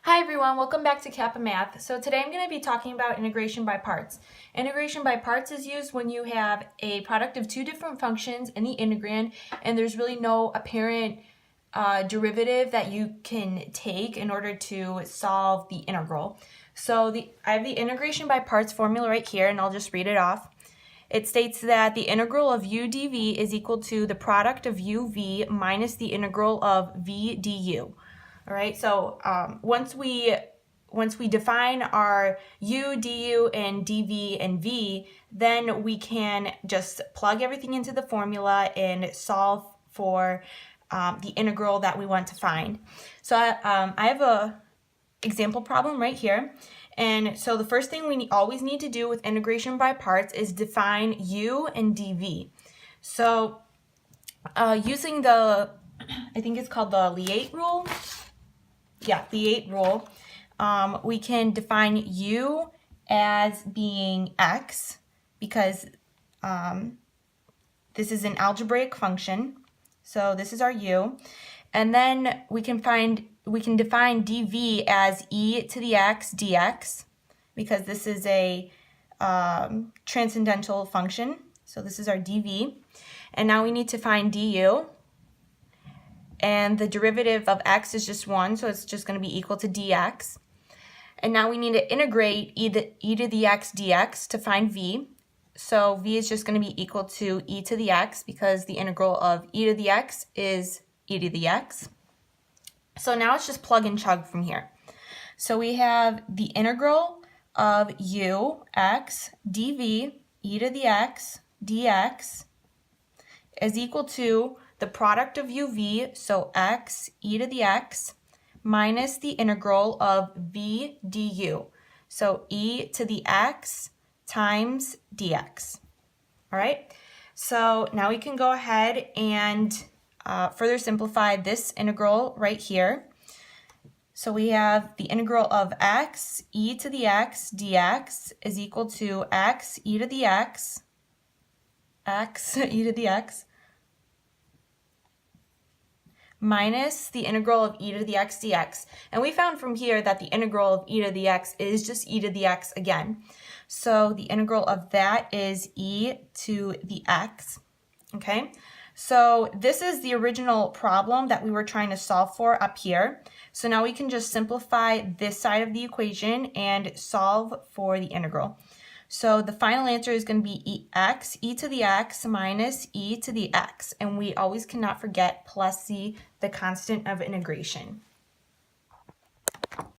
Hi everyone, welcome back to Kappa Math. So today I'm going to be talking about integration by parts. Integration by parts is used when you have a product of two different functions in the integrand and there's really no apparent derivative that you can take in order to solve the integral. So I have the integration by parts formula right here and I'll just read it off. It states that the integral of u dv is equal to the product of uv minus the integral of v du. All right, so once we define our u, du, and dv and v, then we can just plug everything into the formula and solve for the integral that we want to find. So I have a example problem right here. And so the first thing we always need to do with integration by parts is define u and dv. So using the, I think it's called the Lie rule. Yeah, Lie rule. We can define u as being x because this is an algebraic function. So this is our u. And then we can define dv as e to the x dx because this is a transcendental function. So this is our dv. And now we need to find du. And the derivative of x is just 1, so it's just going to be equal to dx. And now we need to integrate e to the x dx to find v. So v is just going to be equal to e to the x because the integral of e to the x is e to the x. So now it's just plug and chug from here. So we have the integral of u x dv e to the x dx is equal to the product of uv, so x e to the x, minus the integral of v du, so e to the x times dx. All right, so now we can go ahead and further simplify this integral right here. So we have the integral of x e to the x dx is equal to x e to the x minus the integral of e to the x dx. And we found from here that the integral of e to the x is just e to the x again. So the integral of that is e to the x, okay? So this is the original problem that we were trying to solve for up here. So now we can just simplify this side of the equation and solve for the integral. So the final answer is going to be x e to the x minus e to the x. And we always cannot forget plus c, the constant of integration.